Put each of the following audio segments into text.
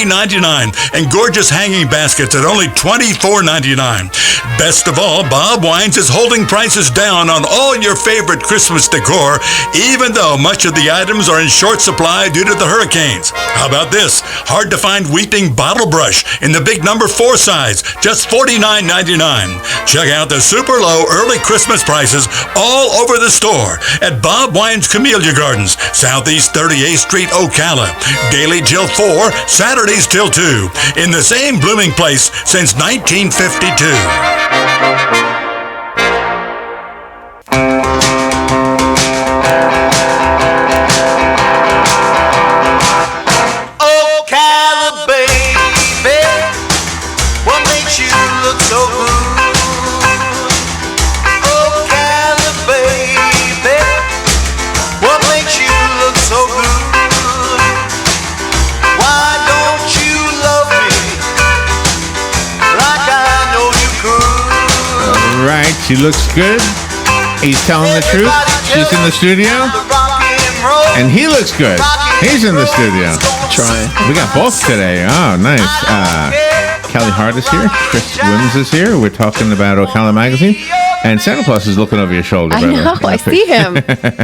$3.99 and gorgeous hanging baskets at only $24.99. Best of all, Bob Wines is holding prices down on all your favorite Christmas decor, even though much of the items are in short supply due to the hurricanes. How about this? Hard to find weeping bottle brush in the big number 4 size, just $49.99. Check out the super low early Christmas prices all over the store at Bob Wines Camellia Gardens, Southeast 38th Street, Ocala. Daily till 4, Saturdays till 2. In the same blooming place since 1952. She looks good. He's telling the truth. She's in the studio. And he looks good. He's in the studio. Trying. We got both today. Oh, nice. Kelli Hart is here. Chris Wims is here. We're talking about Ocala Magazine. And Santa Claus is looking over your shoulder. I know. I see him.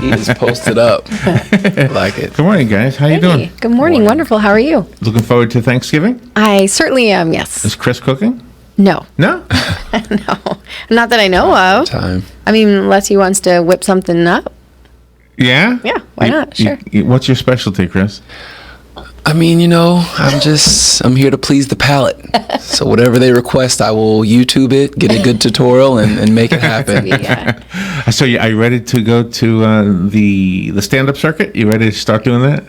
He is posted up. Like it. Good morning, guys. How you doing? Good morning. Wonderful. How are you? Looking forward to Thanksgiving? I certainly am, yes. Is Chris cooking? No. No? No. Not that I know of. Time. I mean, unless he wants to whip something up. Yeah? Yeah, why not? Sure. What's your specialty, Chris? I mean, I'm here to please the palate. So whatever they request, I will YouTube it, get a good tutorial, and make it happen. Yeah. So are you ready to go to the stand-up circuit? You ready to start doing that?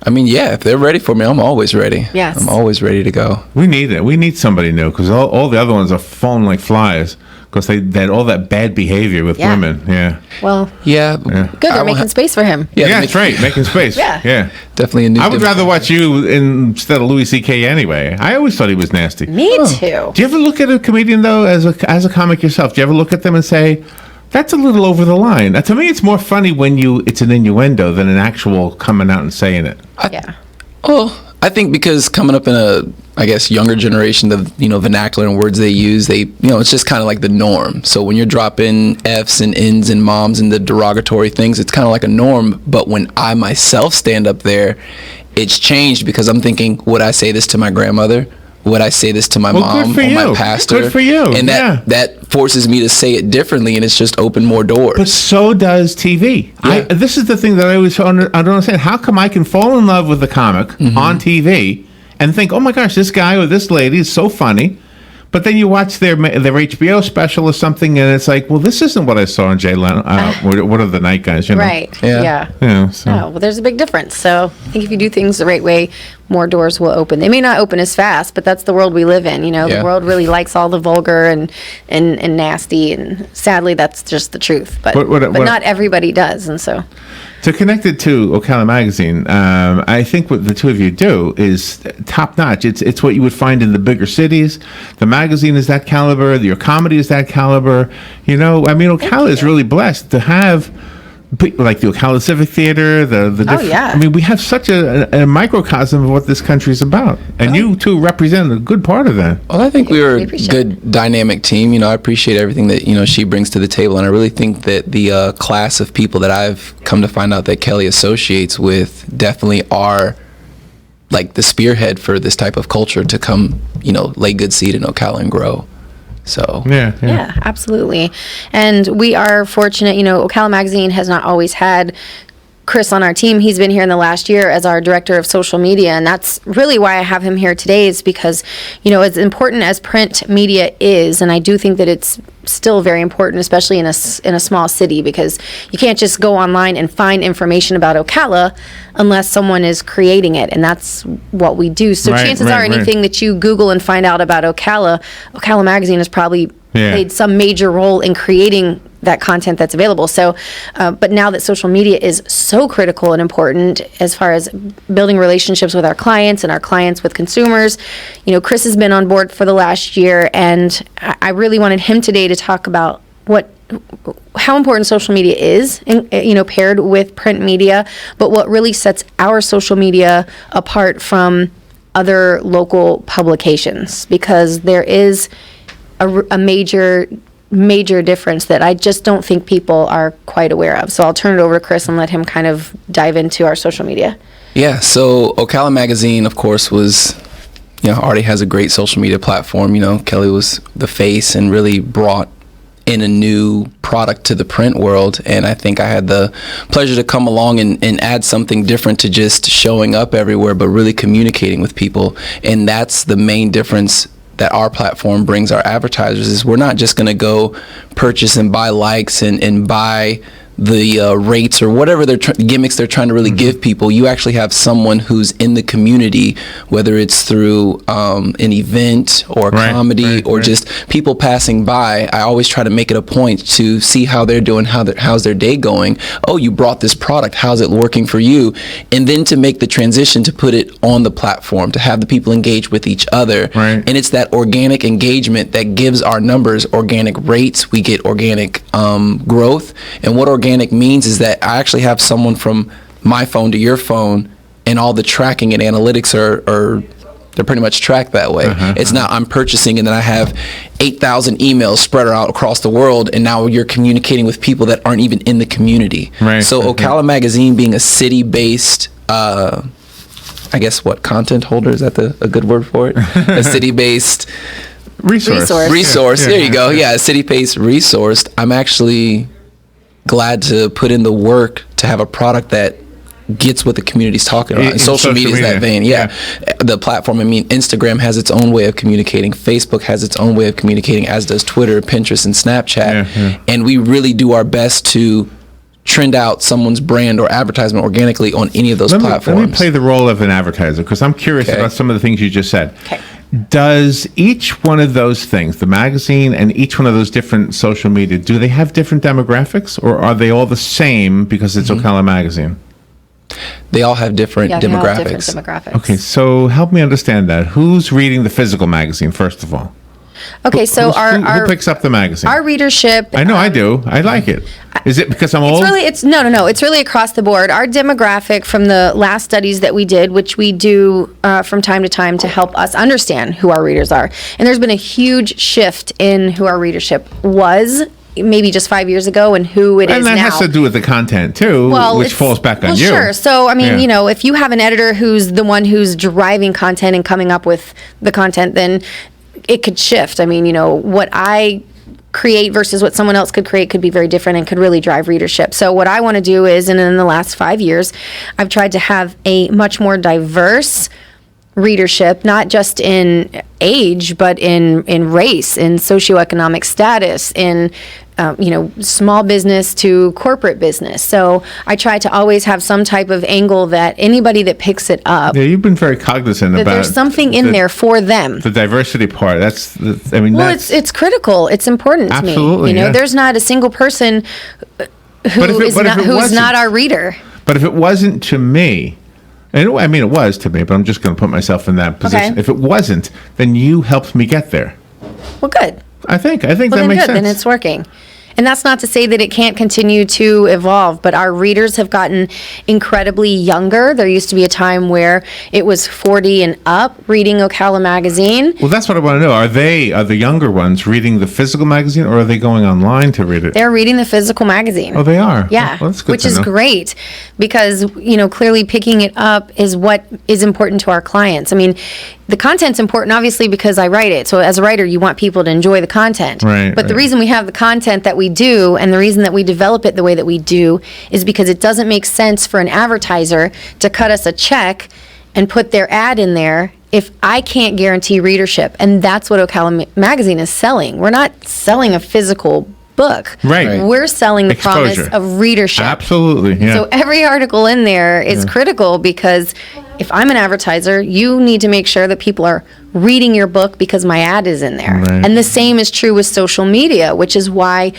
I mean, yeah, if they're ready for me, I'm always ready. Yes. I'm always ready to go. We need it. We need somebody new because all the other ones are falling like flies because they had all that bad behavior with women. Yeah. Well, yeah. Good. They're making space for him. Yeah, that's right. Making space. Yeah. Definitely a new. I would rather watch you instead of Louis C.K. anyway. I always thought he was nasty. Me too. Do you ever look at a comedian, though, as a comic yourself? Do you ever look at them and say, that's a little over the line? To me, it's more funny when it's an innuendo than an actual coming out and saying it. Yeah. Well, I think because coming up in a, I guess, younger generation, the vernacular and words they use, it's just kind of like the norm. So when you're dropping F's and N's and moms and the derogatory things, it's kind of like a norm. But when I myself stand up there, it's changed because I'm thinking, would I say this to my grandmother? Would I say this to my mom or my pastor? Good for you. And that forces me to say it differently, and it's just opened more doors. But so does TV. Yeah. This is the thing that I don't understand. How come I can fall in love with a comic on TV and think, oh my gosh, this guy or this lady is so funny, but then you watch their HBO special or something, and it's like, well, this isn't what I saw on Jay Leno. What are the night guys? Right. Yeah. So. Well, there's a big difference. So I think if you do things the right way, more doors will open. They may not open as fast, but that's the world we live in. The world really likes all the vulgar and nasty, and sadly, that's just the truth. But not everybody does, and so. To connect it to Ocala Magazine, I think what the two of you do is top notch. It's what you would find in the bigger cities. The magazine is that caliber. Your comedy is that caliber. Ocala is really blessed to have like the Ocala Civic Theater. I mean, we have such a microcosm of what this country is about, and you two represent a good part of that. Well, I think we were a good dynamic team. I appreciate everything that she brings to the table, and I really think that the class of people that I've come to find out that Kelli associates with definitely are like the spearhead for this type of culture to come, lay good seed in Ocala and grow. So yeah, absolutely. And we are fortunate, Ocala Magazine has not always had Chris on our team. He's been here in the last year as our director of social media, and that's really why I have him here today, is because, as important as print media is, and I do think that it's still very important, especially in a small city, because you can't just go online and find information about Ocala unless someone is creating it, and that's what we do. So chances are anything that you Google and find out about Ocala Magazine has probably played some major role in creating that content that's available. So, but now that social media is so critical and important as far as building relationships with our clients and our clients with consumers, Chris has been on board for the last year, and I really wanted him today to talk about how important social media is, paired with print media, but what really sets our social media apart from other local publications, because there is a major difference that I just don't think people are quite aware of. So I'll turn it over to Chris and let him kind of dive into our social media. Yeah, so Ocala Magazine, of course, was, already has a great social media platform. Kelli was the face and really brought in a new product to the print world, and I think I had the pleasure to come along and add something different to just showing up everywhere, but really communicating with people. And that's the main difference that our platform brings our advertisers, is we're not just going to go purchase and buy likes and buy the rates or whatever gimmicks they're trying to really give people. You actually have someone who's in the community, whether it's through an event or comedy or just people passing by. I always try to make it a point to see how they're doing, how's their day going. Oh, you brought this product, how's it working for you? And then to make the transition to put it on the platform, to have the people engage with each other. And it's that organic engagement that gives our numbers organic rates. We get organic growth. And what organic means is that I actually have someone from my phone to your phone, and all the tracking and analytics are they're pretty much tracked that way. It's not I'm purchasing and then I have 8,000 emails spread out across the world, and now you're communicating with people that aren't even in the community. So Ocala Magazine being a city-based I guess content holder, is that a good word for it? A city-based resource. There you go. Yeah, a city-based resource. I'm actually glad to put in the work to have a product that gets what the community's talking about. And social media is that vein. The platform, Instagram has its own way of communicating. Facebook has its own way of communicating, as does Twitter, Pinterest, and Snapchat. And we really do our best to trend out someone's brand or advertisement organically on any of those platforms. Let me play the role of an advertiser, because I'm curious about some of the things you just said. Does each one of those things, the magazine and each one of those different social media, do they have different demographics, or are they all the same because it's Ocala Magazine? They all have different demographics. They all have different demographics. Okay, so help me understand that. Who's reading the physical magazine, first of all? Okay, so who picks up the magazine? Our readership. I know I do. I like it. Is it because I'm old? No. It's really across the board. Our demographic from the last studies that we did, which we do from time to time to help us understand who our readers are. And there's been a huge shift in who our readership was maybe just 5 years ago and who it is now. And that has to do with the content too, which falls back on you. Sure. So, if you have an editor who's the one who's driving content and coming up with the content, then it could shift. What I create versus what someone else could create could be very different and could really drive readership. So what I want to do is, and in the last 5 years, I've tried to have a much more diverse readership, not just in age, but in race, in socioeconomic status, in small business to corporate business. So I try to always have some type of angle that anybody that picks it up. Yeah, you've been very cognizant about there's something in there for them. The diversity part. It's critical. It's important to me. Absolutely. There's not a single person who's not our reader. But if it wasn't to me, and it was to me, but I'm just going to put myself in that position. Okay. If it wasn't, then you helped me get there. Well, good. I think that makes sense. Then it's working. And that's not to say that it can't continue to evolve, but our readers have gotten incredibly younger. There used to be a time where it was 40 and up reading Ocala Magazine. Well, that's what I want to know. Are the younger ones reading the physical magazine, or are they going online to read it? They're reading the physical magazine. Oh, they are? Yeah, well, that's good which is great, because, clearly picking it up is what is important to our clients. The content's important, obviously, because I write it. So as a writer, you want people to enjoy the content. But the reason we have the content that we do, and the reason that we develop it the way that we do, is because it doesn't make sense for an advertiser to cut us a check and put their ad in there if I can't guarantee readership. And that's what Ocala Magazine is selling. We're not selling a physical book. We're selling the promise of readership. Absolutely. Yeah. So every article in there is critical, because if I'm an advertiser, you need to make sure that people are reading your book because my ad is in there. And the same is true with social media, which is why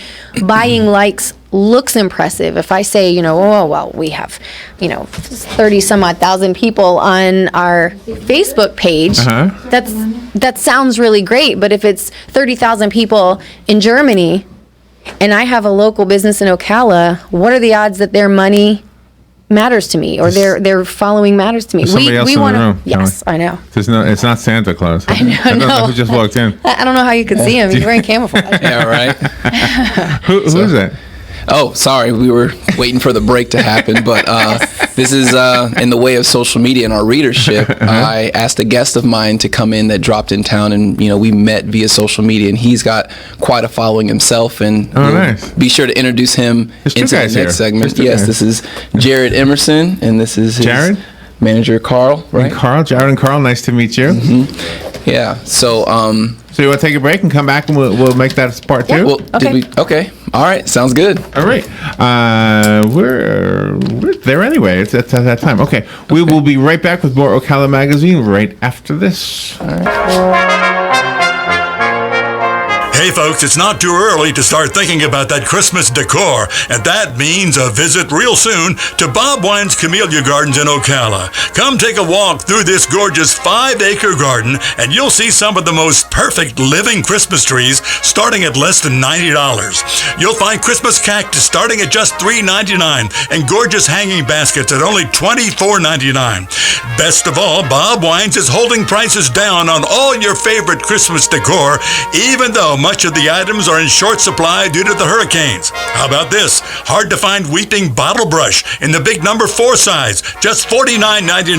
buying likes looks impressive. If I say, we have, 30 some odd thousand people on our Facebook page, that sounds really great. But if it's 30,000 people in Germany and I have a local business in Ocala, what are the odds that their money matters to me, or their following matters to me. There's somebody else in the room, Yes, I know. It's not Santa Claus. I know. I don't know who just walked in. I don't know how you could see him. He's wearing camouflage. Yeah, right. Who is that? Oh, sorry. We were waiting for the break to happen, but this is in the way of social media and our readership. I asked a guest of mine to come in that dropped in town, and we met via social media, and he's got quite a following himself. And nice. Be sure to introduce him into the next segment. Yes, this is Jared Emerson, and this is his Jared? manager Carl. Right? And Jared and Carl. Nice to meet you. Mm-hmm. Yeah. So. So you want to take a break and come back, and we'll make that part two? Well, Okay. Okay. All right. Sounds good. All right. We're there anyway. It's at that time. Okay. We will be right back with more Ocala Magazine right after this. All right. Hey folks, it's not too early to start thinking about that Christmas decor, and that means a visit real soon to Bob Wine's Camellia Gardens in Ocala. Come take a walk through this gorgeous 5-acre garden, and you'll see some of the most perfect living Christmas trees starting at less than $90. You'll find Christmas cactus starting at just $3.99 and gorgeous hanging baskets at only $24.99. Best of all, Bob Wines is holding prices down on all your favorite Christmas decor, even though much of the items are in short supply due to the hurricanes. How about this? Hard to find weeping bottle brush in the big number 4 size, just $49.99.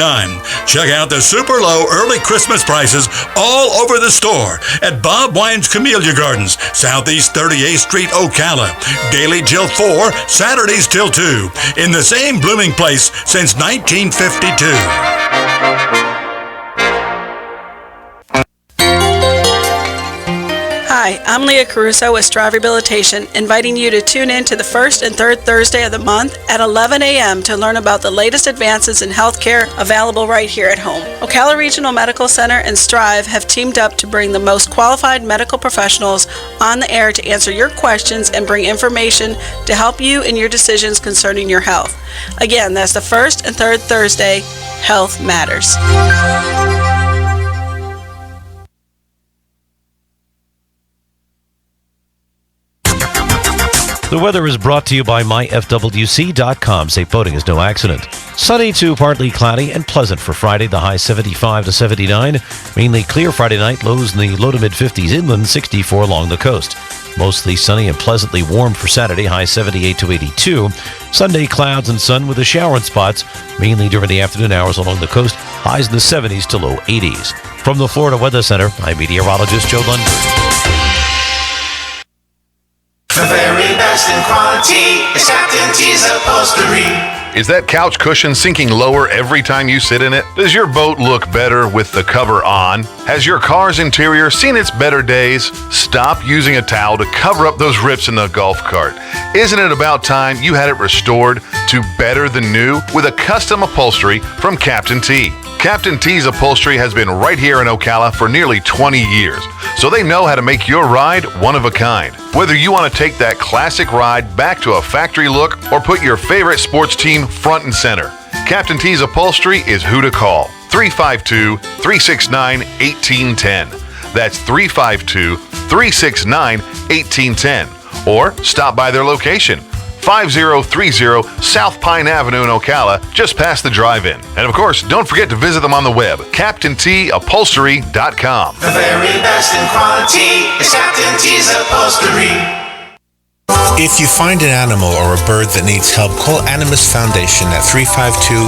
Check out the super low early Christmas prices all over the store at Bob Wine's Camellia Gardens, Southeast 38th Street, Ocala. Daily till 4, Saturdays till 2. In the same blooming place since 1952. Hi, I'm Leah Caruso with Strive Rehabilitation, inviting you to tune in to the first and third Thursday of the month at 11 a.m. to learn about the latest advances in healthcare available right here at home. Ocala Regional Medical Center and Strive have teamed up to bring the most qualified medical professionals on the air to answer your questions and bring information to help you in your decisions concerning your health. Again, that's the first and third Thursday. Health matters. The weather is brought to you by myfwc.com. Safe boating is no accident. Sunny to partly cloudy and pleasant for Friday. The high 75 to 79. Mainly clear Friday night. Lows in the low to mid 50s inland, 64 along the coast. Mostly sunny and pleasantly warm for Saturday. High 78 to 82. Sunday clouds and sun with a shower in spots, mainly during the afternoon hours along the coast. Highs in the 70s to low 80s. From the Florida Weather Center, I'm meteorologist Joe Lundberg. The very best in quality is Captain T's Upholstery. Is that couch cushion sinking lower every time you sit in it? Does your boat look better with the cover on? Has your car's interior seen its better days? Stop using a towel to cover up those rips in the golf cart. Isn't it about time you had it restored to better than new with a custom upholstery from Captain T? Captain T's Upholstery has been right here in Ocala for nearly 20 years, so they know how to make your ride one of a kind. Whether you want to take that classic ride back to a factory look or put your favorite sports team front and center, Captain T's Upholstery is who to call. 352-369-1810. That's 352-369-1810. Or stop by their location, 5030 South Pine Avenue in Ocala, just past the drive-in. And of course, don't forget to visit them on the web, CaptainTUpholstery.com. The very best in quality is Captain T's Upholstery. If you find an animal or a bird that needs help, call Animus Foundation at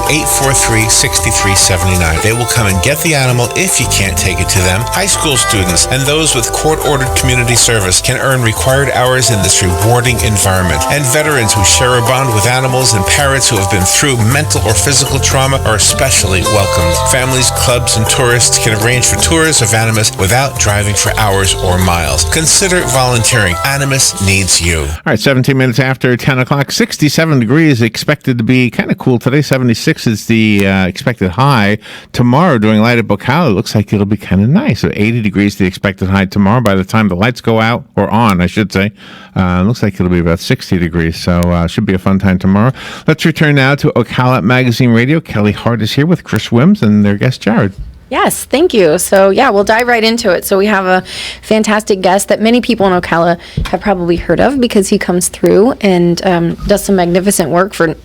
352-843-6379. They will come and get the animal if you can't take it to them. High school students and those with court-ordered community service can earn required hours in this rewarding environment. And veterans who share a bond with animals and parents who have been through mental or physical trauma are especially welcomed. Families, clubs, and tourists can arrange for tours of Animus without driving for hours or miles. Consider volunteering. Animus needs you. All right, 17 minutes after 10 o'clock, 67 degrees expected to be kind of cool today. 76 is the expected high. Tomorrow during light at Ocala, it looks like it'll be kind of nice. So 80 degrees the expected high tomorrow. By the time the lights go out, or on, I should say, looks like it'll be about 60 degrees. So should be a fun time tomorrow. Let's return now to Ocala Magazine Radio. Kelli Hart is here with Chris Wims and their guest, Jared. Yes, thank you. So, yeah, we'll dive right into it. So we have a fantastic guest that many people in Ocala have probably heard of because he comes through and does some magnificent work for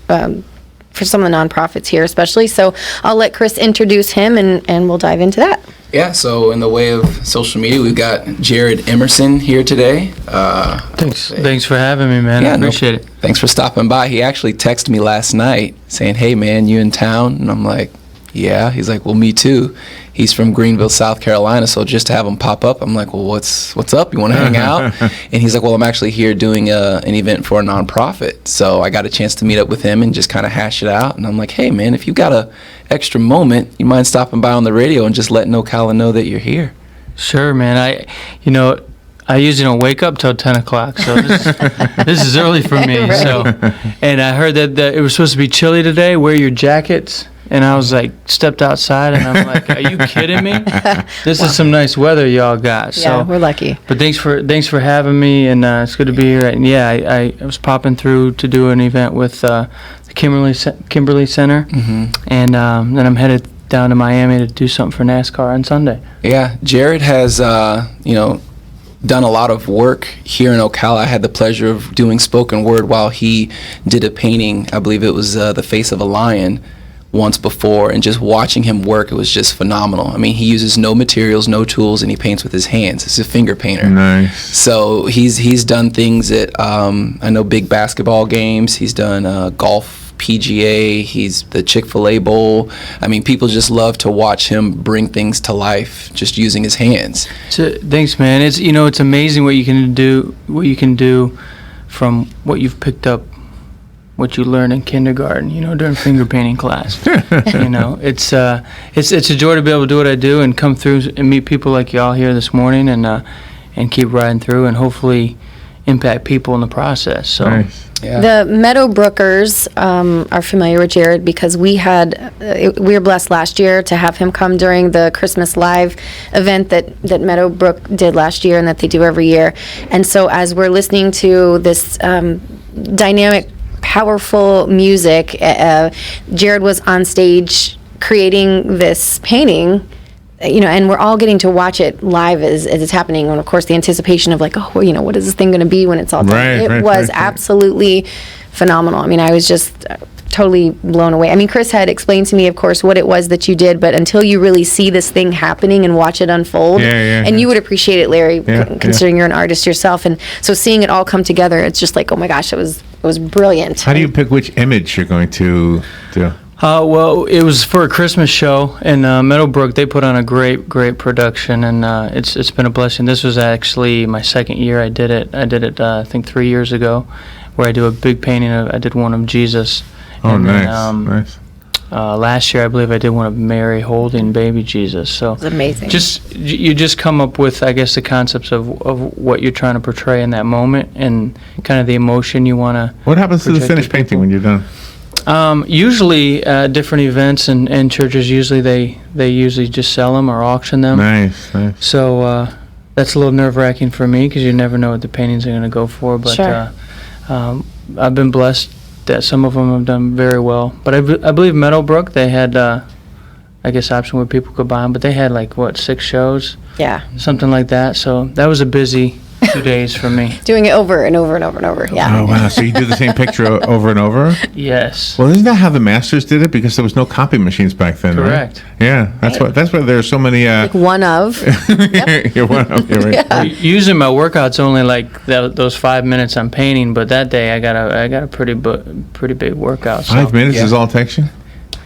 for some of the nonprofits here, especially. So I'll let Chris introduce him, and we'll dive into that. Yeah, so in the way of social media, we've got Jared Emerson here today. Thanks for having me, man. I appreciate it. Thanks for stopping by. He actually texted me last night saying, "Hey, man, you in town?" And I'm like, "Yeah." He's like, "Well, me too." He's from Greenville, South Carolina, so just to have him pop up, I'm like, "Well, what's up? You want to hang out?" And he's like, "Well, I'm actually here doing an event for a nonprofit." So I got a chance to meet up with him and just kind of hash it out. And I'm like, "Hey, man, if you got a extra moment, you mind stopping by on the radio and just letting Ocala know that you're here?" Sure, man. I usually don't wake up till 10 o'clock, so this is early for me. Right. So, and I heard that it was supposed to be chilly today. Wear your jackets. And I was like, stepped outside, and I'm like, "Are you kidding me? This is some nice weather y'all got." Yeah, So we're lucky. But thanks for having me, and it's good to be here. And yeah, I was popping through to do an event with the Kimberly Center, and then I'm headed down to Miami to do something for NASCAR on Sunday. Yeah, Jared has, done a lot of work here in Ocala. I had the pleasure of doing spoken word while he did a painting. I believe it was the face of a lion once before, and just watching him work, it was just phenomenal. I mean, he uses no materials, no tools, and he paints with his hands. He's a finger painter. Nice. So he's done things at, I know, big basketball games. He's done golf, PGA. He's the Chick-fil-A Bowl. I mean, people just love to watch him bring things to life just using his hands. So, thanks, man. It's amazing what you can do from what you've picked up, what you learned in kindergarten, during finger painting class. It's a joy to be able to do what I do and come through and meet people like y'all here this morning, and keep riding through and hopefully impact people in the process. So. Nice. Yeah. The Meadowbrookers are familiar with Jared because we were blessed last year to have him come during the Christmas Live event that Meadowbrook did last year and that they do every year. And so as we're listening to this dynamic, powerful music, Jared was on stage creating this painting, and we're all getting to watch it live as it's happening. And of course, the anticipation of like, oh, what is this thing going to be when it's all done? It was absolutely phenomenal. I mean, I was just totally blown away. I mean, Chris had explained to me, of course, what it was that you did, but until you really see this thing happening and watch it unfold, you would appreciate it, Larry, considering you're an artist yourself. And so seeing it all come together, it's just like, oh my gosh, it was brilliant. How do you pick which image you're going to do? Well, it was for a Christmas show, and Meadowbrook, they put on a great production, and it's been a blessing. This was actually my second year I did it. I think 3 years ago, where I do a big painting I did one of Jesus. Oh, and nice, then, nice. Last year, I believe I did one of Mary holding baby Jesus. So It's amazing. You just come up with, I guess, the concepts of what you're trying to portray in that moment, and kind of the emotion you want to. What happens to the finished painting when you're done? Usually, different events and churches, usually they usually just sell them or auction them. Nice. So that's a little nerve-wracking for me because you never know what the paintings are going to go for. But Sure. I've been blessed that some of them have done very well. But I believe Meadowbrook, they had, I guess, option where people could buy them. But they had 6 shows? Yeah. Something like that. So that was a busy 2 days for me. Doing it over and over and over and over. Yeah. Oh, wow. So you do the same picture over and over? Yes. Well, isn't that how the masters did it? Because there was no copy machines back then, Correct. Right? Yeah. That's why there's so many... One of. You're one of, you're right. Usually my workout's only those 5 minutes I'm painting, but that day I got a pretty big workout. So. 5 minutes is all it takes you?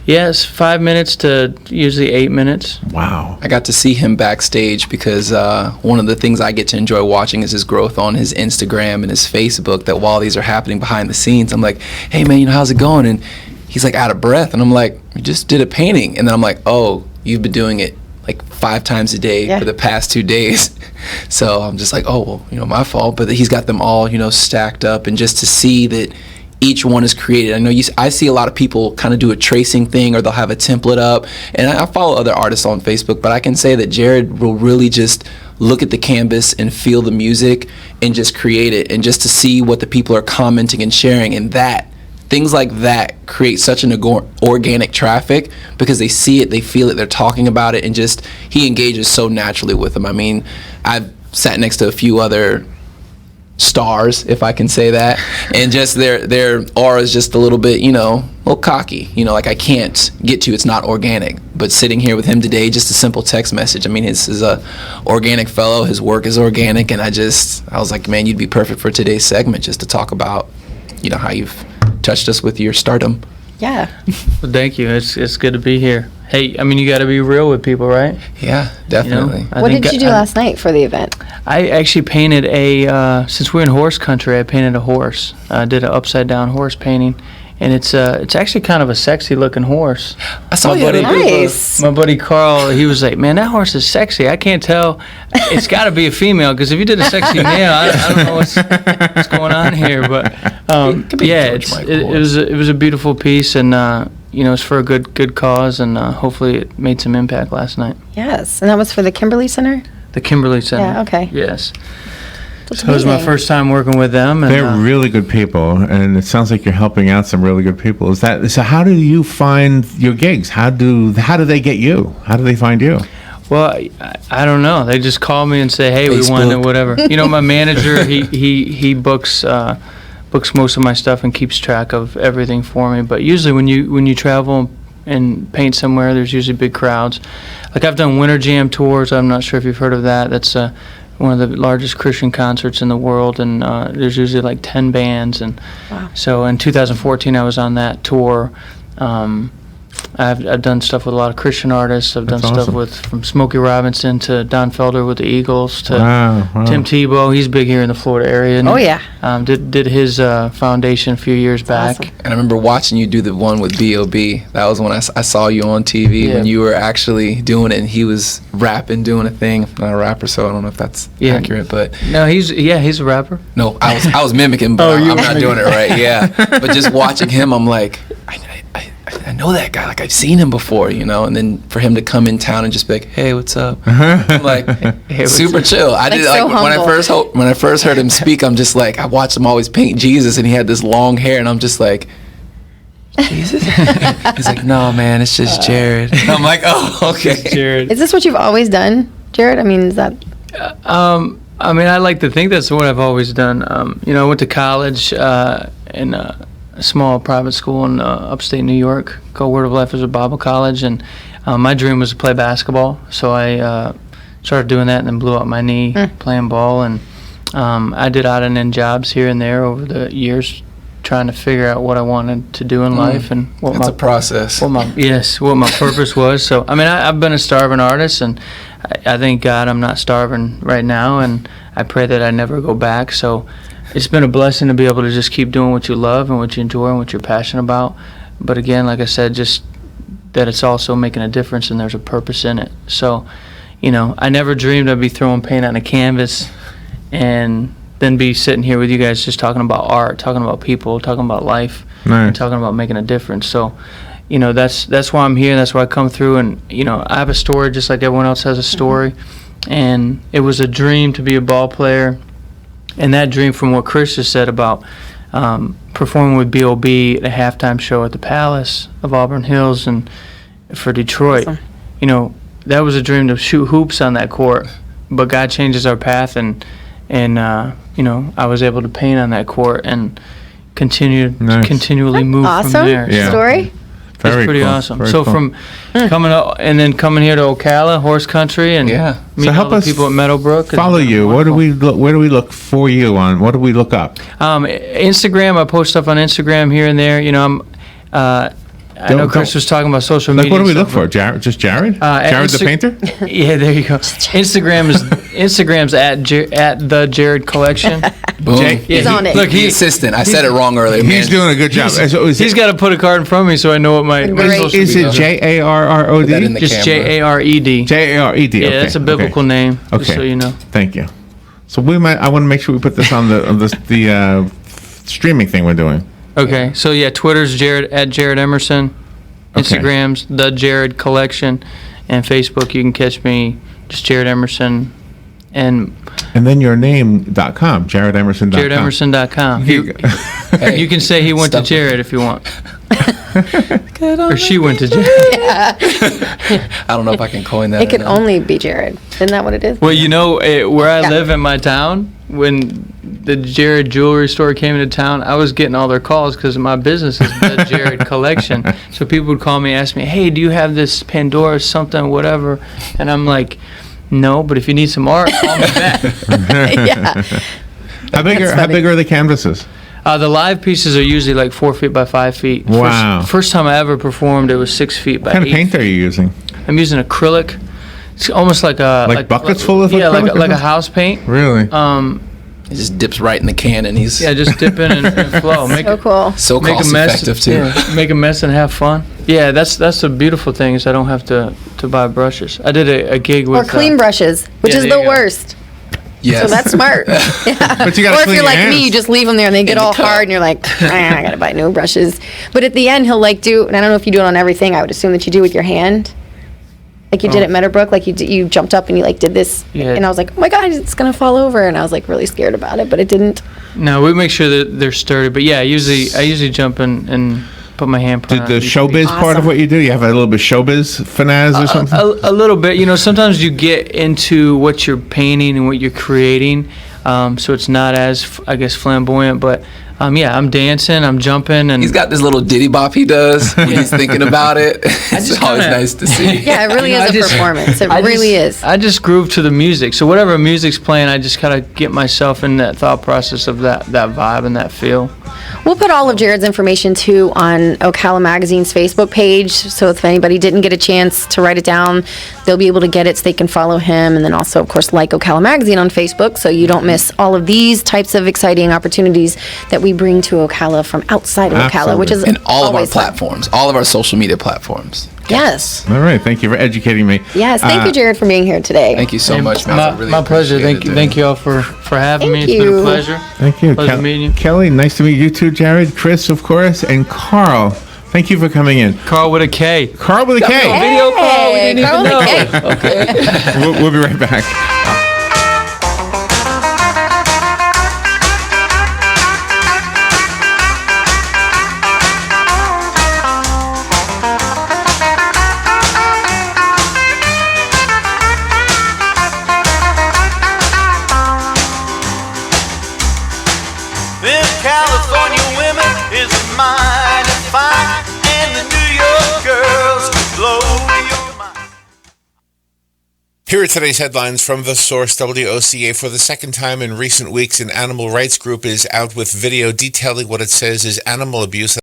Yes, 5 minutes to usually 8 minutes. Wow. I got to see him backstage because one of the things I get to enjoy watching is his growth on his Instagram and his Facebook, that while these are happening behind the scenes, I'm like, hey man, how's it going? And he's like out of breath. And I'm like, we just did a painting. And then I'm like, oh, you've been doing it 5 times a day for the past 2 days. So I'm just like, oh, well, my fault. But he's got them all, stacked up. And just to see that each one is created. I know I see a lot of people kind of do a tracing thing, or they'll have a template up. And I follow other artists on Facebook, but I can say that Jared will really just look at the canvas and feel the music and just create it. And just to see what the people are commenting and sharing, and things like that create such an organic traffic because they see it, they feel it, they're talking about it, and just he engages so naturally with them. I mean, I've sat next to a few other stars, if I can say that, and just their aura is just a little bit, a little cocky, like I can't get to, it's not organic. But sitting here with him today, just a simple text message. I mean, he's a organic fellow, his work is organic, and I was like, man, you'd be perfect for today's segment, just to talk about, how you've touched us with your stardom. Yeah. Well, thank you. It's good to be here. Hey, I mean, you got to be real with people, right? Yeah, definitely. What did you do last night for the event? I actually painted since we're in horse country, I painted a horse. I did an upside down horse painting, and it's actually kind of a sexy looking horse. I saw you. Nice. My buddy Carl, he was like, man, that horse is sexy. I can't tell. It's got to be a female, because if you did a sexy male, I don't know what's going on here. But it was a beautiful piece, and it's for a good cause, and hopefully it made some impact last night. Yes, and that was for the Kimberly Center? The Kimberly Center. Yeah, okay. Yes. That's So it was my amazing. first time working with them. And, They're really good people, and it sounds like you're helping out some really good people. So? How do you find your gigs? How do they get you? How do they find you? Well, I don't know. They just call me and say, "Hey, we want to whatever." My manager, he books most of my stuff and keeps track of everything for me. But usually, when you travel and paint somewhere, there's usually big crowds. Like I've done Winter Jam tours. I'm not sure if you've heard of that. That's one of the largest Christian concerts in the world, and there's usually like 10 bands. And so in 2014, I was on that tour. I've done stuff with a lot of Christian artists. I've done stuff from Smokey Robinson to Don Felder with the Eagles to Tim Tebow. He's big here in the Florida area. And, Oh, yeah. Did his foundation a few years back. awesome. And I remember watching you do the one with B.O.B. That was when I saw you on TV when you were actually doing it, and he was rapping, doing a thing. I'm not a rapper, so I don't know if that's accurate, but No, he's a rapper. no, I was mimicking, but I'm not doing it right. Yeah, but just watching him, I'm like, I know that guy. Like I've seen him before, And then for him to come in town and just be like, "Hey, what's up?" I'm like, super chill. I did so when I first heard him speak, I'm just like, I watched him always paint Jesus, and he had this long hair, and I'm just like, Jesus. He's like, "No, man, it's just Jared." And I'm like, "Oh, okay." Jared. Is this what you've always done, Jared? I mean, is that... I mean, I like to think that's what I've always done. I went to college in a small private school in upstate New York called Word of Life. It was a Bible college, and my dream was to play basketball. So I started doing that and then blew out my knee playing ball. And I did odd and end jobs here and there over the years, trying to figure out what I wanted to do in life and what It's a process. what my purpose was. So I mean, I've been a starving artist, and I thank God I'm not starving right now, and I pray that I never go back. So it's been a blessing to be able to just keep doing what you love and what you enjoy and what you're passionate about. But again, like I said, just that it's also making a difference and there's a purpose in it. So, I never dreamed I'd be throwing paint on a canvas and then be sitting here with you guys just talking about art, talking about people, talking about life, and talking about making a difference. So, that's why I'm here. That's why I come through. And, I have a story just like everyone else has a story. And it was a dream to be a ball player. And that dream, from what Chris just said about performing with B.O.B. at a halftime show at the Palace of Auburn Hills and for Detroit, that was a dream to shoot hoops on that court. But God changes our path, and I was able to paint on that court and continually move awesome from there. Yeah. story? It's pretty cool. awesome. Very So cool. from coming here to Ocala, horse country, and Yeah. meeting help all the us people at Meadowbrook. Follow you. Where do we look for you on? What do we look up? Instagram. I post stuff on Instagram here and there. I know Chris was talking about social media. Like, what do we and look stuff, for? Jared? Just Jared? at Jared the painter? Yeah, there you go. Instagram's at the Jared Collection. Boom. He's on it. Look, He's assistant. I said it wrong earlier, man. He's doing a good job. So is He's it, got to put a card in front of me so I know what my Great. social is media it Put that in Jarrod? the Just camera. Jared. Jared. Yeah, Okay, that's a biblical okay. name. Okay. Just so you know. Thank you. So I want to make sure we put this on the streaming thing we're doing. Okay, so yeah, Twitter's at Jared Emerson, Okay. Instagram's the Jared Collection, and Facebook you can catch me just Jared Emerson, and And then your name.com, JaredEmerson.com. JaredEmerson.com. You can say he went to Jared if you want, or she went to Jared. I don't know if I can coin that. It or could not. only be Jared. Isn't that what it is? Well, where I live in my town, when the Jared jewelry store came into town, I was getting all their calls because my business is the Jared collection. So people would call me, ask me, "Hey, do you have this Pandora something, whatever?" And I'm like, "No, but if you need some art, call me back." Yeah. How big are the canvases? The live pieces are usually like 4 feet by 5 feet. Wow. First time I ever performed, it was 6 feet by 8 What kind of paint are you using? I'm using acrylic. It's almost like a buckets full of acrylic? like a house paint. Really? He just dips right in the can and he's Just dip in and flow. So cool. so Make cost a mess, effective too. yeah, make a mess and have fun. Yeah, that's the beautiful thing is I don't have to buy brushes. I did a gig with Or clean brushes, which yeah, is there the you go. worst. Yes. So that's smart. Yeah. But you gotta Or if clean you're your like hands. me, you just leave them there and they get the all cup. hard and you're like, I gotta buy new brushes. But at the end, he'll like do, and I don't know if you do it on everything. I would assume that you do with your hand. Like you did at Meadowbrook, like you jumped up and you like did this. Yeah. And I was like, oh my God, it's gonna fall over. And I was like really scared about it, but it didn't. No, we make sure that they're sturdy. But yeah, I usually jump in and put my handprint on The each showbiz piece. part of what you do? You have a little bit of showbiz finesse or something? A little bit. Sometimes you get into what you're painting and what you're creating, so it's not as, I guess, flamboyant. But I'm dancing, I'm jumping, and He's got this little ditty bop he does when he's thinking about it. It's just always kinda- nice to see. Yeah, it really is a performance. It really is. I just groove to the music. So whatever music's playing, I just kind of get myself in that thought process of that vibe and that feel. We'll put all of Jared's information too on Ocala Magazine's Facebook page. So if anybody didn't get a chance to write it down, they'll be able to get it so they can follow him. And then also, of course, like Ocala Magazine on Facebook so you don't miss all of these types of exciting opportunities that we bring to Ocala from outside of Ocala, which is And all of our always fun. platforms, all of our social media platforms. Yes. All right. Thank you for educating me. Yes. Thank you, Jared, for being here today. Thank you so much, man. I really My pleasure. appreciate it, Thank you all for having me. Thank It's been you. a pleasure. Thank you. Pleasure meeting you. Kelly, nice to meet you too, Jared. Chris, of course, and Carl. Thank you for coming in. Carl with a K. Carl with a K. Video call. We didn't Carl even with know. a K. Okay. We'll be right back. Them California women is mighty fine, and the New York girls blow your mind. Here are today's headlines from the source WOCA. For the second time in recent weeks, an animal rights group is out with video detailing what it says is animal abuse